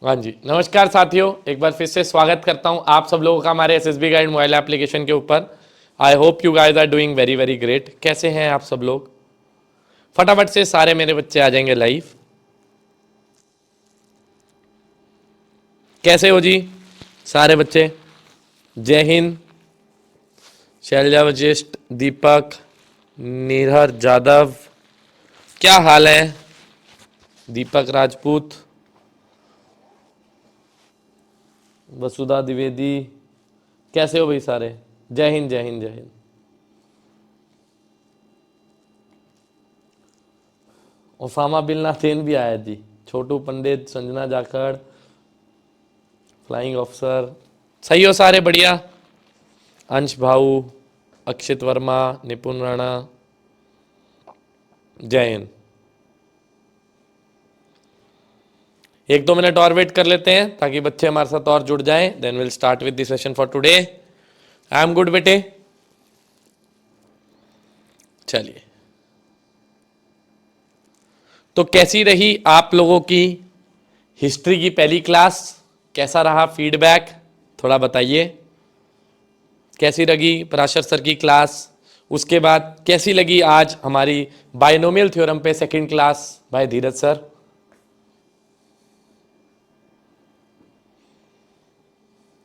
हाँ जी, नमस्कार साथियों, एक बार फिर से स्वागत करता हूं आप सब लोगों का हमारे एसएसबी गाइड मोबाइल एप्लीकेशन के ऊपर। I hope you guys are doing very very great. कैसे हैं आप सब लोग? फटाफट से सारे मेरे बच्चे आ जाएंगे लाइव। कैसे हो जी सारे बच्चे? जय हिंद। शैलजा वशिष्ठ, दीपक, नीरहर जादव, क्या हाल है? दीपक राजपूत, वसुधा द्विवेदी, कैसे हो भाई सारे? जय हिंद जय हिंद जय हिंद। ओसामा बिन लादेन भी आया जी। छोटू पंडित, संजना जाखड़, फ्लाइंग ऑफिसर, सही हो सारे? बढ़िया। अंश भाऊ, अक्षित वर्मा, निपुण राणा, जय हिंद। 1-2 मिनट और वेट कर लेते हैं ताकि बच्चे हमारे साथ और जुड़ जाएं। Then will start with the session for today. I am good बेटे। चलिए, तो कैसी रही आप लोगों की हिस्ट्री की पहली क्लास? कैसा रहा फीडबैक? थोड़ा बताइए। कैसी लगी पराशर सर की क्लास? उसके बाद कैसी लगी आज हमारी बाइनोमियल थ्योरम पे सेकंड क्लास बाय धीरज सर?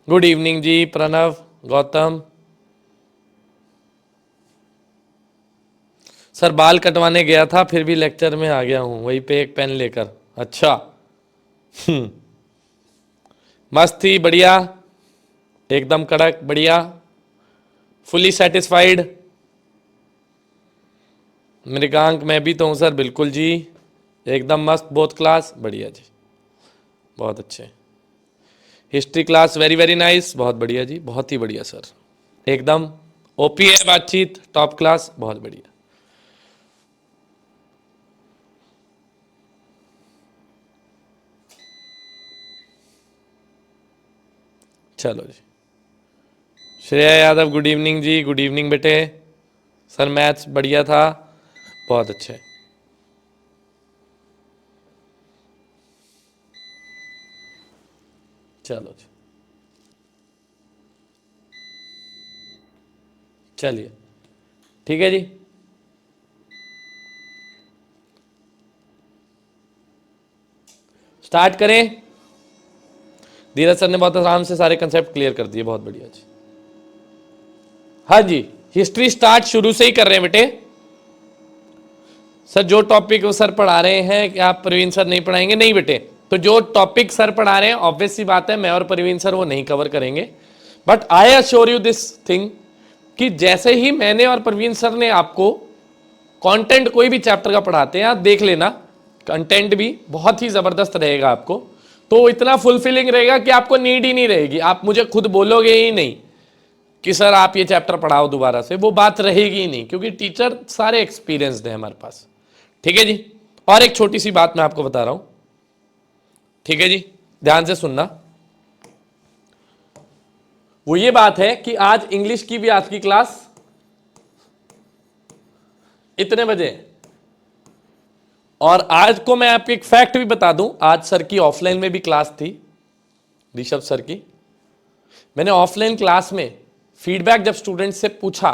गुड इवनिंग जी प्रणव, गौतम सर। बाल कटवाने गया था फिर भी लेक्चर में आ गया हूं, वहीं पे एक पेन लेकर। अच्छा। मस्त थी, बढ़िया, एकदम कड़क, बढ़िया, फुली सेटिस्फाइड। मृगांक मैं भी तो हूं सर, बिल्कुल जी, एकदम मस्त, बहुत क्लास, बढ़िया जी, बहुत अच्छे। History class very very nice, बहुत बढ़िया जी, बहुत ही बढ़िया सर, एकदम ओपी है बातचीत, टॉप क्लास, बहुत बढ़िया। चलो जी, श्रेया यादव, गुड इवनिंग जी, गुड इवनिंग बेटे। सर मैथ्स बढ़िया था, बहुत अच्छे। चलो जी, चलिए ठीक है जी। स्टार्ट करें। धीरज सर ने बहुत आराम से सारे कंसेप्ट क्लियर कर दिए, बहुत बढ़िया जी। हाँ जी, हिस्ट्री स्टार्ट शुरू से ही कर रहे हैं बेटे। सर जो टॉपिक वो सर पढ़ा रहे हैं, क्या आप प्रवीण सर नहीं पढ़ाएंगे? नहीं बेटे, तो जो टॉपिक सर पढ़ा रहे हैं ऑब्वियस सी बात है मैं और प्रवीण सर वो नहीं कवर करेंगे। But I assure you this thing कि जैसे ही मैंने और प्रवीण सर ने आपको कंटेंट कोई भी चैप्टर का पढ़ाते हैं, आप देख लेना कंटेंट भी बहुत ही जबरदस्त रहेगा आपको, तो इतना फुलफिलिंग रहेगा कि आपको नीड ही नहीं रहेगी, आप मुझे खुद बोलोगे ही नहीं कि सर आप ये चैप्टर पढ़ाओ दोबारा से, वो बात रहेगी ही नहीं, क्योंकि टीचर सारे एक्सपीरियंस्ड हैं हमारे पास। ठीक है जी। और एक छोटी सी बात मैं आपको बता रहा हूं, ठीक है जी, ध्यान से सुनना। वो ये बात है कि आज इंग्लिश की भी आज की क्लास इतने बजे है। और आज को मैं आपको एक फैक्ट भी बता दूं, आज सर की ऑफलाइन में भी क्लास थी, ऋषभ सर की। मैंने ऑफलाइन क्लास में फीडबैक जब स्टूडेंट्स से पूछा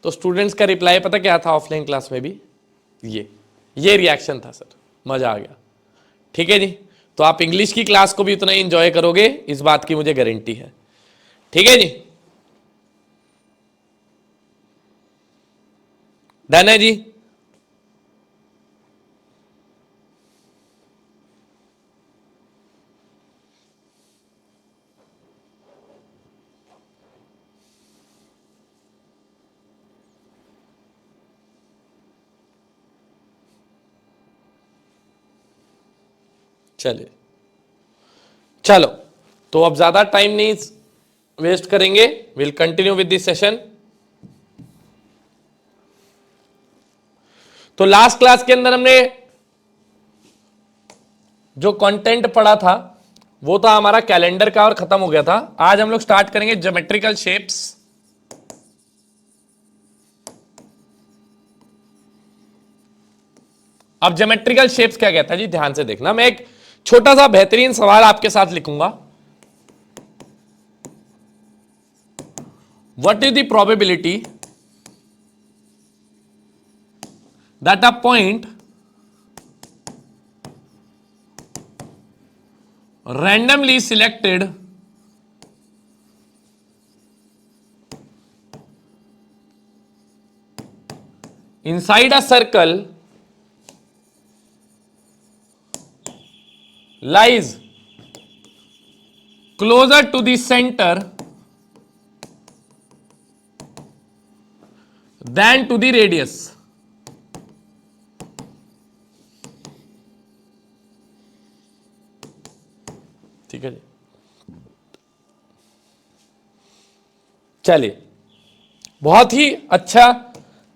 तो स्टूडेंट्स का रिप्लाई पता क्या था ऑफलाइन क्लास में भी? ये रिएक्शन था, सर मजा आ गया। ठीक है जी, तो आप इंग्लिश की क्लास को भी उतना ही इंजॉय करोगे, इस बात की मुझे गारंटी है। ठीक है जी, डन है जी। चलिए, चलो, तो अब ज्यादा टाइम नहीं वेस्ट करेंगे, will continue with this session. तो लास्ट क्लास के अंदर हमने जो कंटेंट पढ़ा था वो था हमारा कैलेंडर का और खत्म हो गया था। आज हम लोग स्टार्ट करेंगे ज्योमेट्रिकल शेप्स। अब ज्योमेट्रिकल शेप्स क्या कहता है जी, ध्यान से देखना। मैं एक छोटा सा बेहतरीन सवाल आपके साथ लिखूंगा। What is the probability that a point randomly selected inside a circle lies closer to the center than to the radius। ठीक है जी, चलिए, बहुत ही अच्छा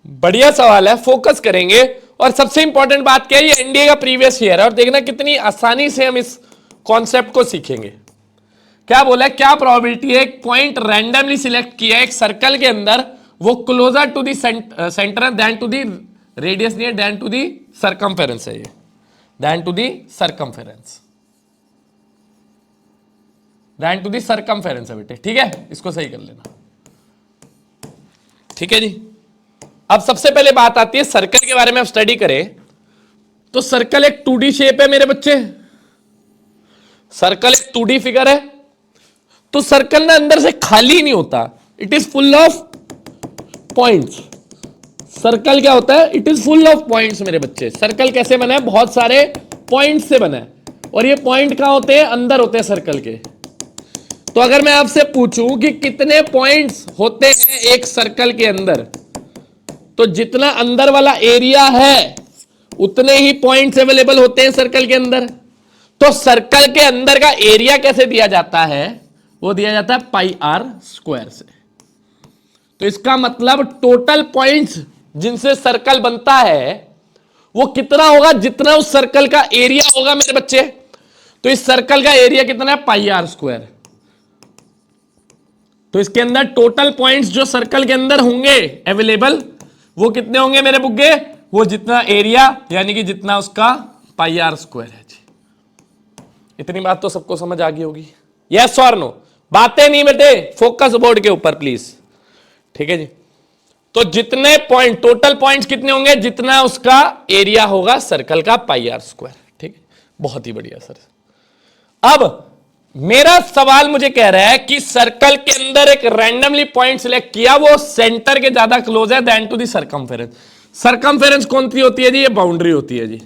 बढ़िया सवाल है, फोकस करेंगे। और सबसे इंपॉर्टेंट बात क्या है, ये एनडीए का प्रीवियस ईयर है और देखना कितनी आसानी से हम इस कॉन्सेप्ट को सीखेंगे। क्या बोला है, क्या प्रोबेबिलिटी है, एक पॉइंट रैंडमली सिलेक्ट किया है एक सर्कल के अंदर, वो closer to the centre than to the radius नहीं है, देन टू दी सर्कमफेरेंस है, ये than to the circumference, than to the circumference है बेटे। ठीक है, इसको सही कर लेना। ठीक है जी, अब सबसे पहले बात आती है सर्कल के बारे में। आप स्टडी करें तो सर्कल एक 2D शेप है मेरे बच्चे, सर्कल एक 2D फिगर है। तो सर्कल ना अंदर से खाली नहीं होता, it is full of points. Circle क्या होता है, it is full of points मेरे बच्चे। सर्कल कैसे बना है, बहुत सारे पॉइंट्स से बना है, और ये पॉइंट कहां होते हैं, अंदर होते हैं सर्कल के। तो अगर मैं आपसे पूछूं कि कितने पॉइंट्स होते हैं एक सर्कल के अंदर, तो जितना अंदर वाला एरिया है उतने ही पॉइंट्स अवेलेबल होते हैं सर्कल के अंदर। तो सर्कल के अंदर का एरिया कैसे दिया जाता है, वो दिया जाता है पाई आर स्क्वायर से। तो इसका मतलब टोटल पॉइंट्स जिनसे सर्कल बनता है वो कितना होगा, जितना उस सर्कल का एरिया होगा मेरे बच्चे। तो इस सर्कल का एरिया कितना है, पाई आर स्क्वायर। तो इसके अंदर टोटल पॉइंट्स जो सर्कल के अंदर होंगे अवेलेबल, वो कितने होंगे मेरे बुग्गे, वो जितना एरिया यानी कि जितना उसका पाई आर स्क्वायर है जी। इतनी बात तो सबको समझ आ गई होगी, यस और नो। बातें नहीं बेटे, फोकस बोर्ड के ऊपर प्लीज। ठीक है जी, तो जितने पॉइंट, टोटल पॉइंट्स कितने होंगे, जितना उसका एरिया होगा सर्कल का पाई आर स्क्वायर। ठीक है, बहुत ही बढ़िया सर। अब मेरा सवाल मुझे कह रहा है कि सर्कल के अंदर एक रैंडमली पॉइंट सिलेक्ट किया, वो सेंटर के ज्यादा क्लोज है than to the circumference. Circumference कौन सी होती है जी, ये बाउंड्री होती है जी।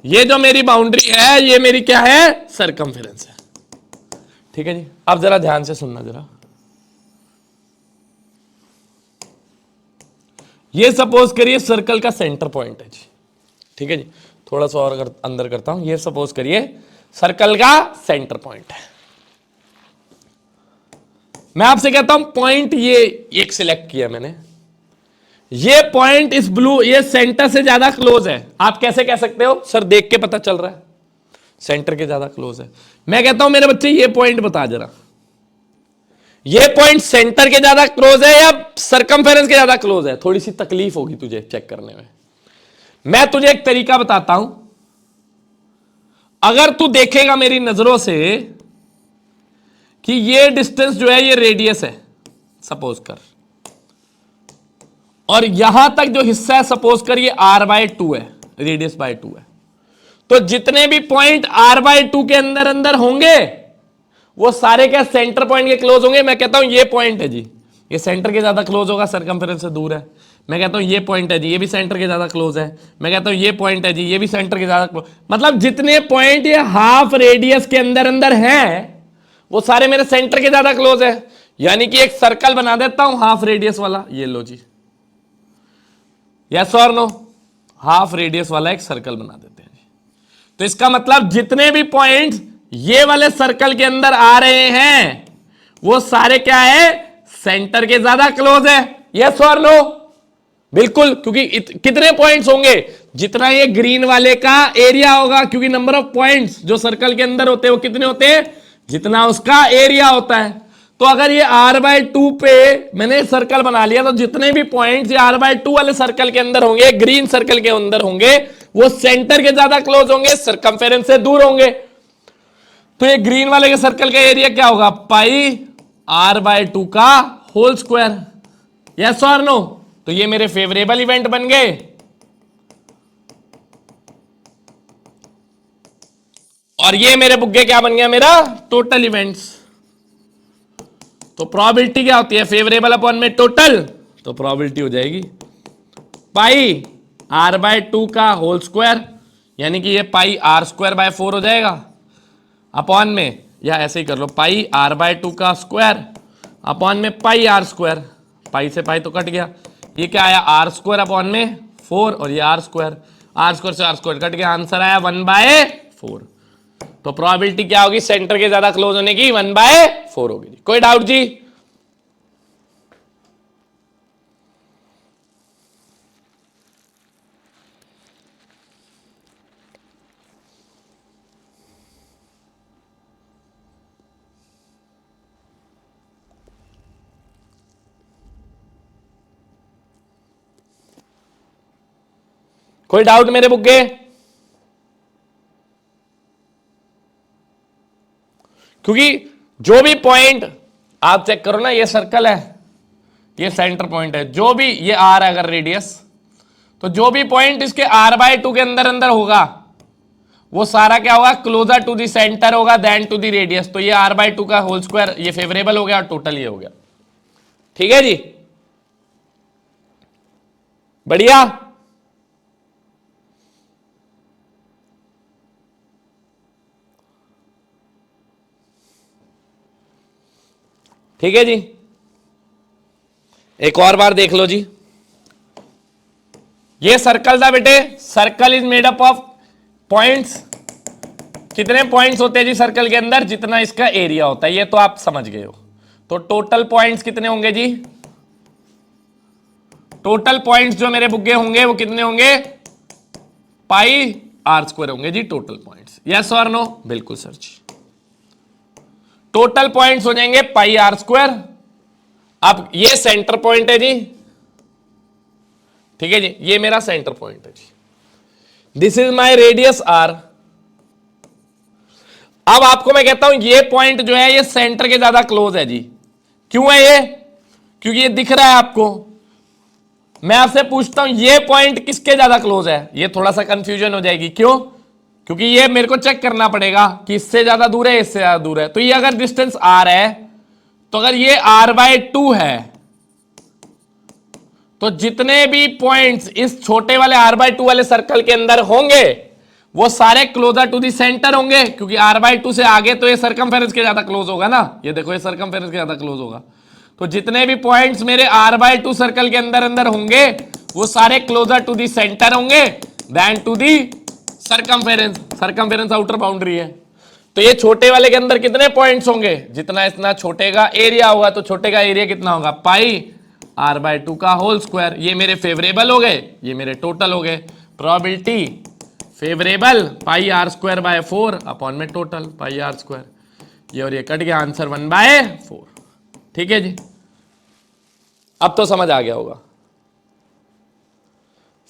ये जो मेरी बाउंड्री है ये मेरी क्या है, सर्कमफेरेंस है। ठीक है जी, अब जरा ध्यान से सुनना जरा। ये सपोज करिए सर्कल का सेंटर पॉइंट है जी। ठीक है जी, थोड़ा सा और अंदर करता हूं। ये सपोज करिए सर्कल का सेंटर पॉइंट है। मैं आपसे कहता हूं पॉइंट ये एक सिलेक्ट किया मैंने, ये पॉइंट इस ब्लू, ये सेंटर से ज्यादा क्लोज है। आप कैसे कह सकते हो, सर देख के पता चल रहा है सेंटर के ज्यादा क्लोज है। मैं कहता हूं मेरे बच्चे ये पॉइंट बता जरा, ये पॉइंट सेंटर के ज्यादा क्लोज है या सर्कमफेरेंस के ज्यादा क्लोज है। थोड़ी सी तकलीफ होगी तुझे चेक करने में। मैं तुझे एक तरीका बताता हूं, अगर तू देखेगा मेरी नजरों से कि ये डिस्टेंस जो है ये रेडियस है सपोज कर, और यहां तक जो हिस्सा है सपोज कर ये r/2 है, रेडियस बाय 2 है। तो जितने भी पॉइंट r/2 के अंदर अंदर होंगे वो सारे क्या सेंटर पॉइंट के क्लोज होंगे। मैं कहता हूं ये पॉइंट है जी, ये सेंटर के ज्यादा क्लोज होगा, सर्कमफेरेंस से दूर है। मैं कहता हूं ये पॉइंट है जी, ये भी सेंटर के ज्यादा क्लोज है। मैं कहता हूं ये पॉइंट है जी, ये भी सेंटर के ज्यादा क्लोज। मतलब जितने पॉइंट ये हाफ रेडियस के अंदर अंदर हैं वो सारे मेरे सेंटर के ज्यादा क्लोज है। यानी कि एक सर्कल बना देता हूं हाफ रेडियस वाला, ये लो जी, यस और नो, हाफ रेडियस वाला एक सर्कल बना देते हैं जी। तो इसका मतलब जितने भी पॉइंट्स ये वाले सर्कल के अंदर आ रहे हैं वो सारे क्या है, सेंटर के ज्यादा क्लोज है, यस और नो। बिल्कुल, क्योंकि कितने पॉइंट्स होंगे, जितना ये ग्रीन वाले का एरिया होगा, क्योंकि नंबर ऑफ पॉइंट्स जो सर्कल के अंदर होते हैं वो कितने होते हैं, जितना उसका एरिया होता है। तो अगर ये r/2 पे मैंने सर्कल बना लिया तो जितने भी पॉइंट्स ये r/2 वाले सर्कल के अंदर होंगे, ग्रीन सर्कल के अंदर होंगे, वो सेंटर के ज्यादा क्लोज होंगे, सर्कमफेरेंस से दूर होंगे। तो ये ग्रीन वाले के सर्कल का एरिया क्या होगा? पाई r/2 का होल स्क्वायर। यस और नो? तो ये मेरे फेवरेबल इवेंट बन गए। और ये मेरे बुग्गे क्या बन गया? मेरा टोटल इवेंट्स। तो प्रोबेबिलिटी क्या होती है? फेवरेबल अपॉन में टोटल। तो प्रोबेबिलिटी हो जाएगी पाई r/2 का होल स्क्वायर, यानी कि ये पाई r²/4 हो जाएगा, अपॉन में, या ऐसे ही कर लो, पाई r/2 का स्क्वायर अपॉन में पाई r²। पाई से पाई तो कट गया, ये क्या आया? r² अपॉन में 4, और ये r² से r² कट गया, आंसर आया 1/4। तो प्रोबेबिलिटी क्या होगी सेंटर के ज्यादा क्लोज होने की? 1/4 होगी। कोई डाउट जी? कोई डाउट मेरे बुग्गे? क्योंकि जो भी पॉइंट आप चेक करो ना, ये सर्कल है, ये सेंटर पॉइंट है, जो भी ये आर है अगर रेडियस, तो जो भी पॉइंट इसके r/2 के अंदर अंदर होगा वो सारा क्या होगा? क्लोजर टू दी सेंटर होगा देन टू दी रेडियस। तो ये r/2 का होल स्क्वायर ये फेवरेबल हो गया, और टोटल ये हो गया। ठीक है जी, बढ़िया। ठीक है जी, एक और बार देख लो जी। ये सर्कल था बेटे, circle is made up of points. कितने पॉइंट्स होते हैं जी सर्कल के अंदर? जितना इसका एरिया होता है, ये तो आप समझ गए हो। तो टोटल पॉइंट्स कितने होंगे जी? टोटल पॉइंट्स जो मेरे बुग्गे होंगे वो कितने होंगे? पाई r² होंगे जी टोटल पॉइंट्स। यस और नो? बिल्कुल सर जी, टोटल पॉइंट्स हो जाएंगे पाई r²। अब ये सेंटर पॉइंट है जी, ठीक है जी, ये मेरा सेंटर पॉइंट है जी, this is my radius r। अब आपको मैं कहता हूं ये पॉइंट जो है ये सेंटर के ज्यादा क्लोज है जी। क्यों है ये? क्योंकि ये दिख रहा है आपको। मैं आपसे पूछता हूं ये पॉइंट किसके ज्यादा क्लोज है? ये थोड़ा सा कंफ्यूजन हो जाएगी। क्यों? क्योंकि ये मेरे को चेक करना पड़ेगा कि इससे ज्यादा दूर है, इससे ज्यादा दूर है। तो ये अगर डिस्टेंस r है, तो अगर ये r/2 है, तो जितने भी पॉइंट्स इस छोटे वाले r/2 वाले सर्कल के अंदर होंगे वो सारे क्लोजर टू दी सेंटर होंगे, क्योंकि r/2 से आगे तो ये सर्कमफेरेंस के ज्यादा क्लोज होगा ना। ये देखो, ये सर्कमफेरेंस के ज्यादा क्लोज होगा। तो जितने भी पॉइंट्स मेरे r/2 सर्कल के अंदर अंदर होंगे वो सारे क्लोजर टू दी सेंटर होंगे than to the circumference. Circumference outer boundary है। तो ये छोटे वाले के अंदर कितने पॉइंट्स होंगे? जितना इतना छोटे का एरिया होगा, तो छोटे का एरिया कितना होगा? पाई r/2 का होल स्क्वायर। ये मेरे फेवरेबल हो गए, ये मेरे टोटल हो गए। प्रोबेबिलिटी फेवरेबल पाई r²/4 अपॉन में टोटल पाई r²। ये और ये कट गया, आंसर 1/4। ठीक है जी, अब तो समझ आ गया होगा।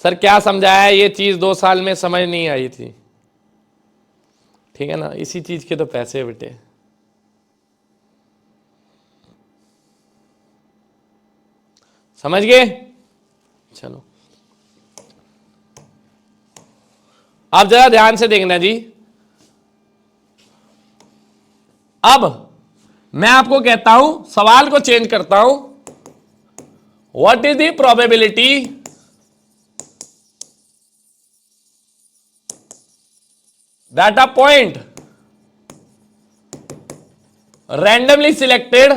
सर क्या समझाया? ये चीज 2 साल में समझ नहीं आई थी, ठीक है ना? इसी चीज के तो पैसे बेटे। समझ गए? चलो आप जरा ध्यान से देखना जी। अब मैं आपको कहता हूं, सवाल को चेंज करता हूं, what is the probability that a point randomly selected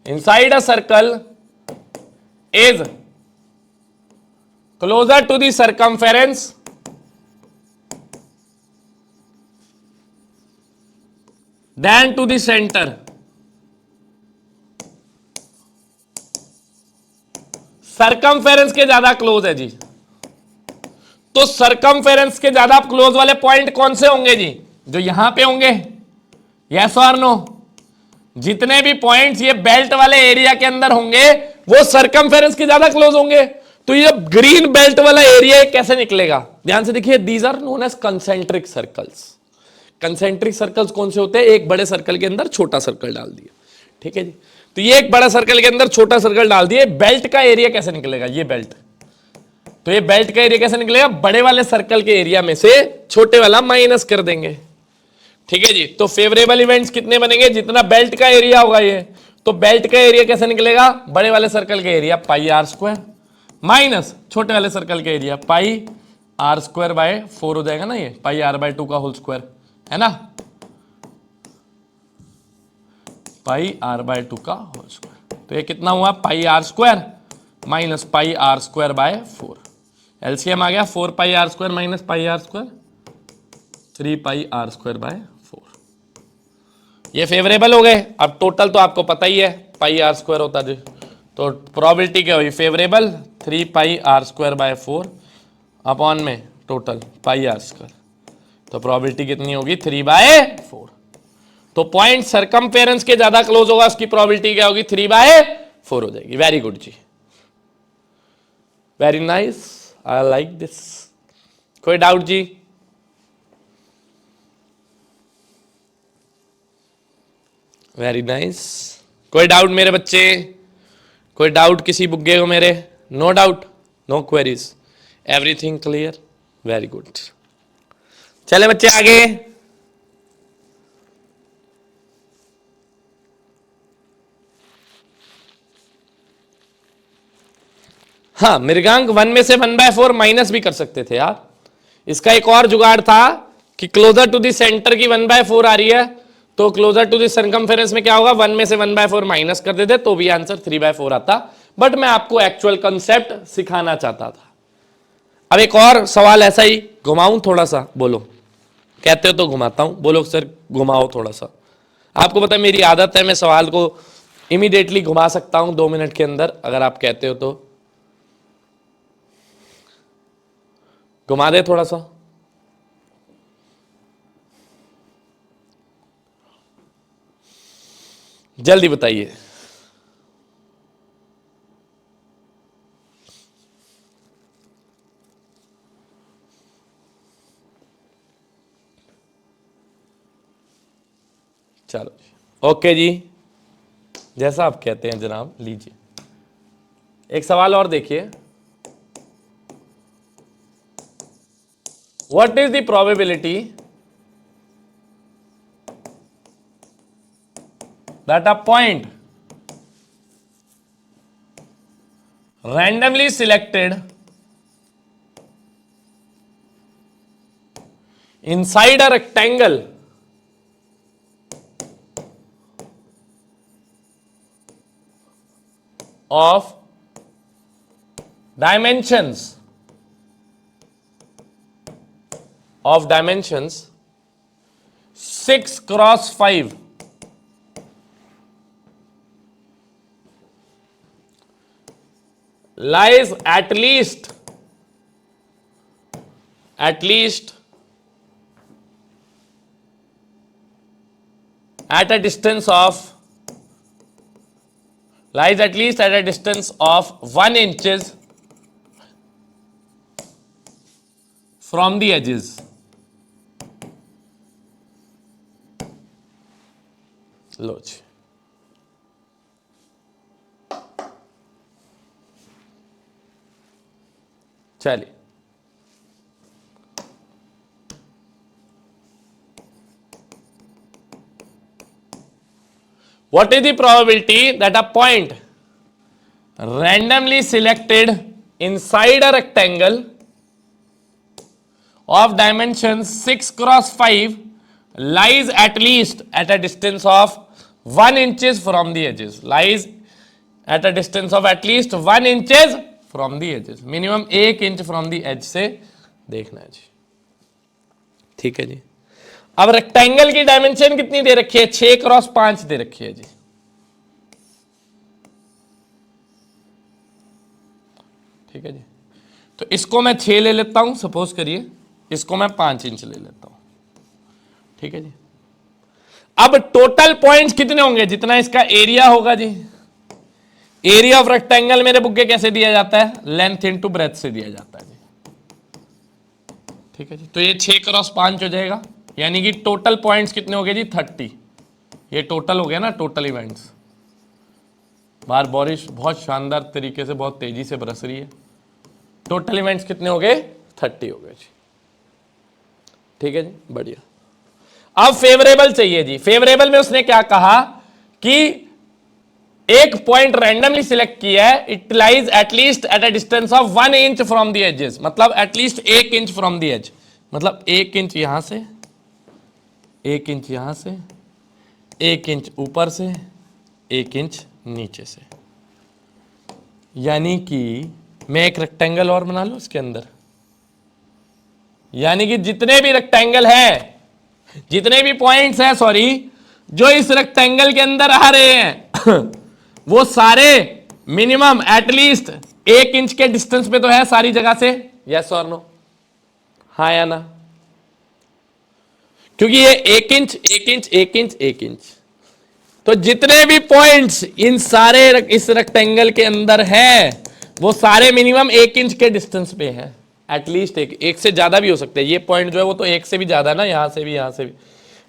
inside a circle is closer to the circumference than to the center। Circumference के ज्यादा क्लोज है जी। तो सरकमफेरेंस के ज्यादा क्लोज वाले पॉइंट कौन से होंगे जी? जो यहां पे होंगे। यस और नो? जितने भी पॉइंट्स ये बेल्ट वाले एरिया के अंदर होंगे वो सरकमफेरेंस के ज्यादा क्लोज होंगे। तो ये ग्रीन बेल्ट वाला एरिया कैसे निकलेगा, ध्यान से देखिए, these are known as concentric circles. Concentric circles कौन से होते हैं, एक बड़े सर्कल के अंदर छोटा सर्कल डाल दिया, ठीक है जी। तो ये एक बड़ा सर्कल के अंदर छोटा सर्कल डाल दिए, बेल्ट का एरिया कैसे निकलेगा, ये बेल्ट, तो ये बेल्ट का एरिया कैसे निकलेगा, बड़े वाले सर्कल के एरिया में से छोटे वाला माइनस कर देंगे, ठीक है जी। तो फेवरेबल इवेंट्स कितने बनेंगे, जितना बेल्ट का एरिया होगा ये, तो बेल्ट का एरिया कैसे निकलेगा, बड़े वाले सर्कल के area pi are square minus छोटे वाले सर्कल के area pi are square by 4 हो जाएगा ना, ये पाई आर बाय 2 का होल स्क्वायर है ना, पाई आर बाय 2 का होल स्क्वायर। तो ये कितना हुआ, pi are square minus pi are square by 4, LCM आ गया 4 pi are square minus pi are square 3 pi are square by 4। ये फेवरेबल हो गए। अब टोटल तो आपको पता ही है पाई आर स्क्वायर होता है, तो प्रोबेबिलिटी क्या हुई, favourable 3 pi are square by 4 upon में टोटल पाई आर स्क्वायर, तो प्रोबेबिलिटी कितनी होगी 3/4। तो पॉइंट सरकमफेरेंस के ज्यादा क्लोज होगा, उसकी प्रोबेबिलिटी क्या होगी 3/4 हो जाएगी। वेरी गुड जी, very nice, I like this. कोई डाउट जी, वेरी नाइस। कोई डाउट मेरे बच्चे, कोई डाउट किसी बुग्गे को मेरे, no doubt, no queries, everything clear, very good. चले बच्चे आगे, हाँ मृगांक 1 में से 1/4 माइनस भी कर सकते थे यार। इसका एक और जुगाड़ था कि क्लोजर टू द सेंटर की 1/4 आ रही है, तो क्लोजर टू द सर्कमफेरेंस में क्या होगा, 1 में से 1/4 माइनस कर देते तो भी आंसर 3/4 आता। बट मैं आपको एक्चुअल कंसेप्ट सिखाना चाहता था। अब एक और सवाल ऐसा ही घुमाऊं थोड़ा सा, बोलो, कहते हो तो घुमाता हूं, बोलो सर घुमाओ थोड़ा सा। आपको पता है मेरी आदत है, मैं सवाल को इमीडिएटली घुमा सकता हूं 2 मिनट के अंदर, अगर आप कहते हो तो घुमा दे थोड़ा सा। जल्दी बताइए। चलो ओके जी, जैसा आप कहते हैं जनाब, लीजिए एक सवाल और देखिए। What is the probability that a point randomly selected inside a rectangle of dimensions 6 cross 5 lies at least at a distance of 1 inches from the edges. लो जी, चलिए what is the probability that a point randomly selected inside a rectangle of dimensions 6 cross 5 lies at least at a distance of 1 inches from the edges, lies at a distance of at least 1 inches from the edges, minimum 1 inch from the edge से देखना है जी, ठीक है जी। अब rectangle की dimension कितनी दे रखी है, 6 क्रॉस 5 दे रखी है जी, ठीक है जी। तो इसको मैं 6 ले लेता हूं, सपोज करिए इसको मैं 5 इंच ले लेता हूं, ठीक है जी। अब टोटल पॉइंट्स कितने होंगे? जितना इसका एरिया होगा जी। एरिया ऑफ रेक्टेंगल मेरे बुक के कैसे दिया जाता है? लेंथ इनटू ब्रेथ से दिया जाता है जी। ठीक है जी, तो ये 6x5 हो जाएगा, यानी कि टोटल पॉइंट्स कितने हो गए जी? 30। ये टोटल हो गया ना, टोटल इवेंट्स। बाहर बारिश बहुत शानदार तरीके से बहुत तेजी से बरस रही है। टोटल इवेंट्स कितने हो गए? 30 हो गए जी। ठीक है जी, बढ़िया। अब फेवरेबल चाहिए जी। फेवरेबल में उसने क्या कहा कि एक पॉइंट रैंडमली सिलेक्ट किया है, it lies at least at a distance of 1 inch from the edges, मतलब at least 1 inch from the edge, मतलब 1 इंच यहां से, 1 इंच यहां से, 1 इंच ऊपर से, 1 इंच नीचे से। यानी कि मैं एक रेक्टेंगल और बना लूं इसके अंदर, यानी कि जितने भी रेक्टेंगल है, जितने भी पॉइंट्स हैं, सॉरी, जो इस रेक्टेंगल के अंदर आ रहे हैं वो सारे मिनिमम एटलीस्ट 1 इंच के डिस्टेंस पे तो है सारी जगह से। यस और नो? हाँ या ना? क्योंकि ये 1 इंच 1 इंच 1 इंच 1 इंच, तो जितने भी पॉइंट्स इन सारे इस रेक्टेंगल के अंदर है वो सारे मिनिमम 1 इंच के डिस्टेंस पे है। एटलीस्ट एक से ज्यादा भी हो सकते हैं। ये पॉइंट जो है वो तो 1 से भी ज्यादा है ना, यहां से भी, यहां से भी,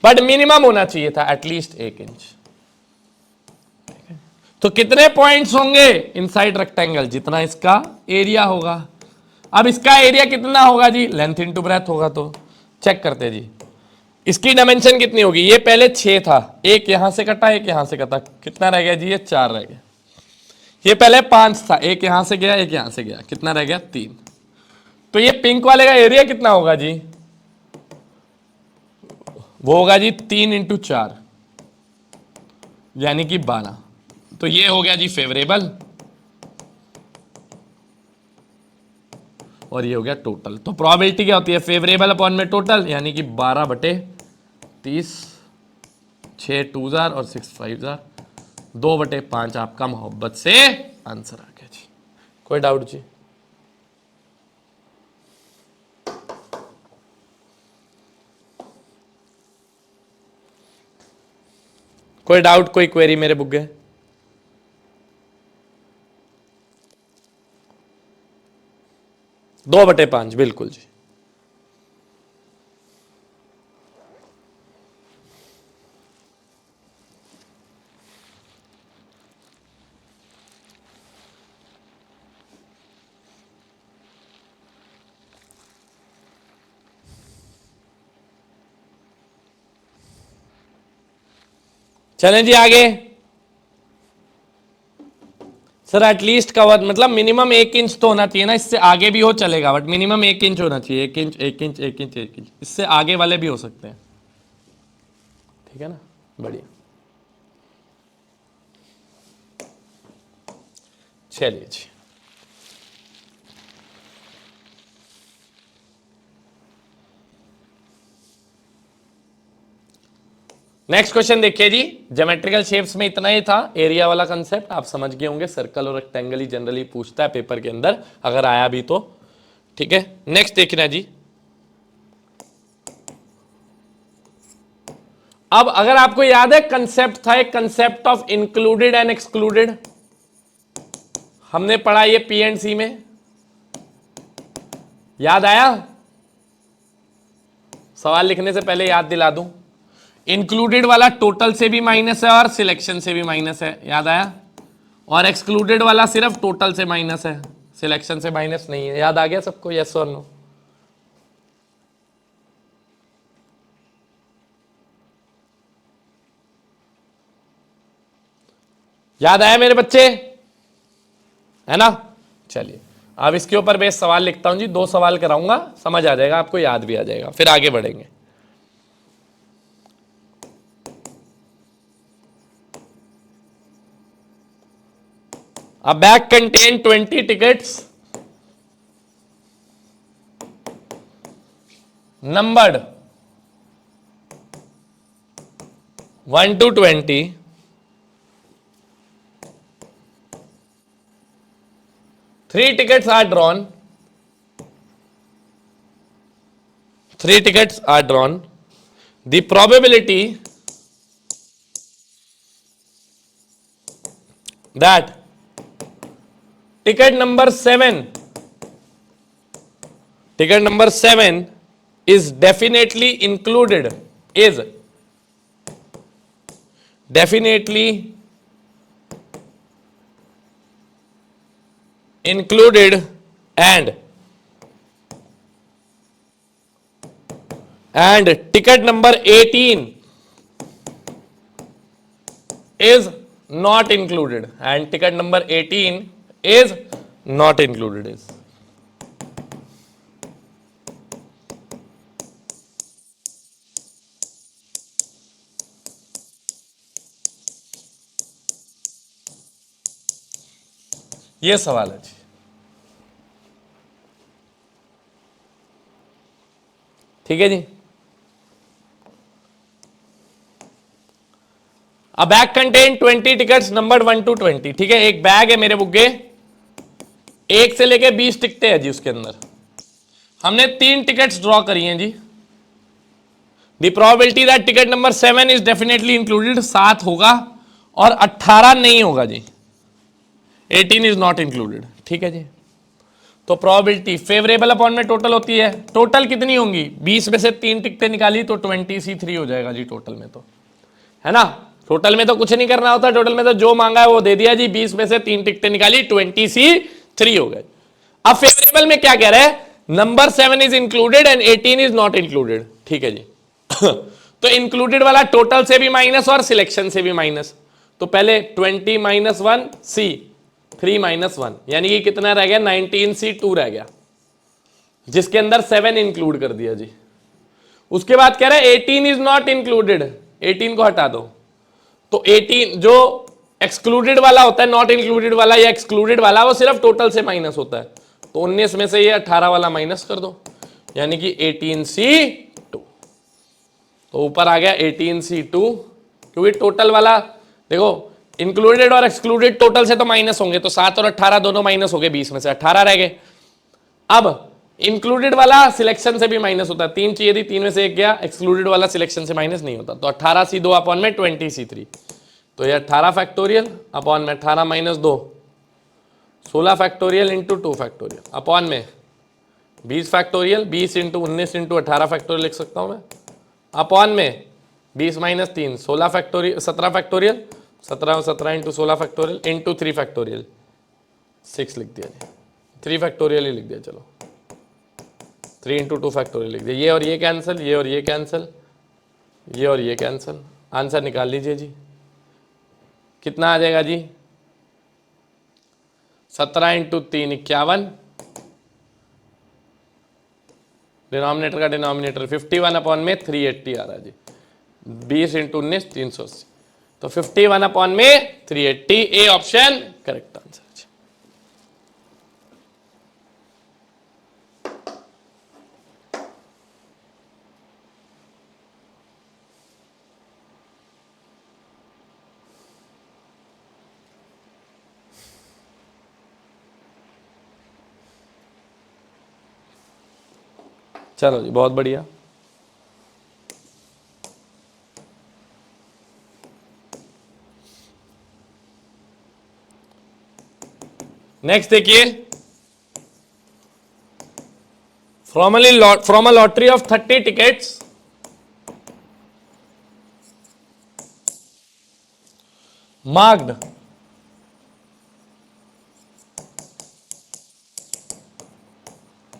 बट मिनिमम होना चाहिए था एटलीस्ट 1 इंच। तो कितने पॉइंट्स होंगे इनसाइड रेक्टेंगल? जितना इसका एरिया होगा। अब इसका एरिया कितना होगा जी? लेंथ इनटू ब्रेथ होगा। तो चेक करते हैं जी, इसकी डायमेंशन कितनी होगी? ये पहले 6 था, एक यहां से कटा, एक यहां से कटा, कितना रह गया जी? ये 4 रह गया। ये पहले 5 था, एक यहां से गया, एक यहां से गया, कितना रह गया? 3। तो ये पिंक वाले का एरिया कितना होगा जी? वो होगा जी 3 इंटू 4, यानी कि 12। तो ये हो गया जी फेवरेबल, और ये हो गया टोटल। तो प्रोबेबिलिटी क्या होती है? फेवरेबल अपॉन में टोटल, यानी कि 12/30, 6 2 जार और 6 5 जार, 2/5 आपका मोहब्बत से आंसर आ गया जी। कोई डाउट जी? कोई डाउट, कोई क्वेरी मेरे बुक है? दो बटे 5 बिल्कुल जी। चलें जी आगे। सर एटलीस्ट कवर मतलब मिनिमम 1 इंच तो होना चाहिए ना, इससे आगे भी हो चलेगा, बट मिनिमम 1 इंच होना चाहिए। 1 इंच 1 इंच 1 इंच 1 इंच, इससे आगे वाले भी हो सकते हैं। ठीक है ना, बढ़िया। चलिए जी, नेक्स्ट क्वेश्चन देखिए जी। ज्योमेट्रिकल शेप्स में इतना ही था, एरिया वाला कंसेप्ट आप समझ गए होंगे। सर्कल और रेक्टेंगल ही जनरली पूछता है पेपर के अंदर, अगर आया भी तो। ठीक है, नेक्स्ट देखना जी। अब अगर आपको याद है कंसेप्ट था एक, concept of included and excluded, हमने पढ़ा ये पी एंड सी में, याद आया? सवाल लिखने से पहले याद दिला दूं, इंक्लूडेड वाला टोटल से भी माइनस है और सिलेक्शन से भी माइनस है, याद आया? और एक्सक्लूडेड वाला सिर्फ टोटल से माइनस है, सिलेक्शन से माइनस नहीं है। याद आ गया सबको? यस और नो? याद आया मेरे बच्चे? है ना? चलिए अब इसके ऊपर बेस सवाल लिखता हूं जी, 2 सवाल कराऊंगा, समझ आ जाएगा आपको, याद भी आ जाएगा, फिर आगे बढ़ेंगे। A bag contained 20 tickets numbered 1 to 20. 3 tickets are drawn. 3 tickets are drawn. The probability that ticket number 7 is definitely included and ticket number 18 is not included, and ticket number 18 is not included is ये सवाल है जी। ठीक है जी। A bag contain 20 tickets number 1 to 20। ठीक है, एक बैग है मेरे बुग्गे, 1 से लेके 20 टिकटें हैं जी उसके अंदर। हमने 3 टिकट्स ड्रॉ करी हैं जी। The probability that ticket number 7 is definitely included, 7 होगा और 18 नहीं होगा जी, 18 इज नॉट इंक्लूडेड। ठीक है जी। तो प्रोबेबिलिटी फेवरेबल अपॉन में टोटल होती है, टोटल कितनी होंगी, 20 में से 3 टिकटें निकाली तो 20C3 हो जाएगा जी टोटल में, तो है ना। टोटल में तो कुछ नहीं करना होता, टोटल में तो जो मांगा है वो दे दिया जी, 20 में से 3 टिकटें निकाली 20C3 हो गए। अब फेवरेबल में क्या कह रहा है, number 7 is included and 18 is not included. ठीक है जी। तो इंक्लूडेड वाला टोटल से भी माइनस और सिलेक्शन से भी माइनस, तो पहले 20 - 1 C 3 - 1 यानी कि कितना रह गया, 19C2 रह गया, जिसके अंदर 7 इंक्लूड कर दिया जी। उसके बाद कह रहा है 18 इज नॉट इंक्लूडेड, 18 को हटा दो, तो 18 जो एक्सक्लूडेड वाला होता है, नॉट इंक्लूडेड वाला या एक्सक्लूडेड वाला, वो सिर्फ टोटल से माइनस होता है, तो 19 में से ये 18 वाला माइनस कर दो, यानी कि 18C2। तो ऊपर आ गया 18C2, क्योंकि टोटल वाला देखो, इंक्लूडेड और एक्सक्लूडेड टोटल से तो माइनस होंगे, तो 7 और 18 दोनों माइनस हो गए, 20 में से 18 रह गए। अब इंक्लूडेड वाला सिलेक्शन से भी माइनस होता है, 3 चाहिए थी, 3 में से 1 गया, एक्सक्लूडेड वाला सिलेक्शन से माइनस नहीं होता, तो 18C2 अपॉन में 20C3, तो ये 18 फैक्टोरियल अपॉन में 18 - 2 16 फैक्टोरियल इंटू 2 फैक्टोरियल अपॉन में 20 फैक्टोरियल, 20 इंटू 19 इंटू 18 फैक्टोरियल लिख सकता हूं मैं, अपॉन में 20 - 3 16 factorial 17 factorial, 17 into 16 factorial into 3 factorial 6 लिख दिया जी, 3 फैक्टोरियल ही लिख दिया, चलो 3 इंटू 2 फैक्टोरियल लिख दिया। ये और ये कैंसिल, ये और ये कैंसिल, ये और ये कैंसिल, आंसर निकाल लीजिए जी, कितना आ जाएगा जी, 17 इंटू 3 51, डिनोमिनेटर का डिनोमिनेटर 51 अपॉन में 380 आ रहा है जी, 20 इंटू 19 380, तो 51 अपॉन में 380, ए ऑप्शन करेक्ट आंसर। चलो जी, बहुत बढ़िया। नेक्स्ट देखिए, from a lottery of 30 tickets marked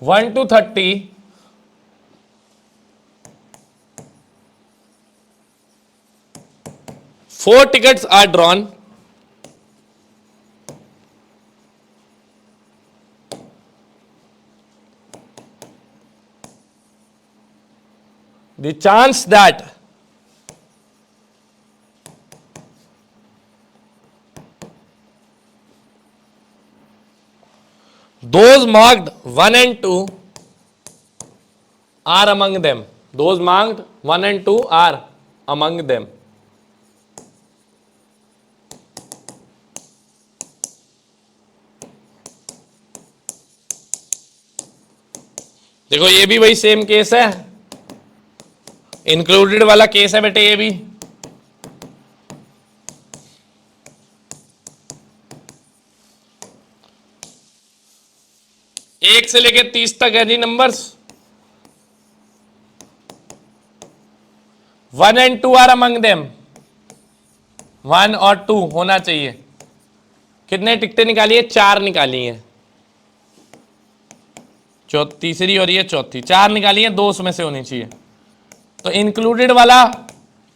1 to 30, four tickets are drawn. The chance that those marked 1 and 2 are among them. Those marked 1 and 2 are among them. देखो ये भी वही same case है, included वाला केस है बेटे, ये भी 1 से लेके 30 तक है जी numbers. 1 and 2 are among them. 1 और 2 होना चाहिए। कितने टिकटें निकाली है? 4 निकाली है। तीसरी और ये चौथी, 4 निकाली है, 2 उसमें से होनी चाहिए। तो इंक्लूडेड वाला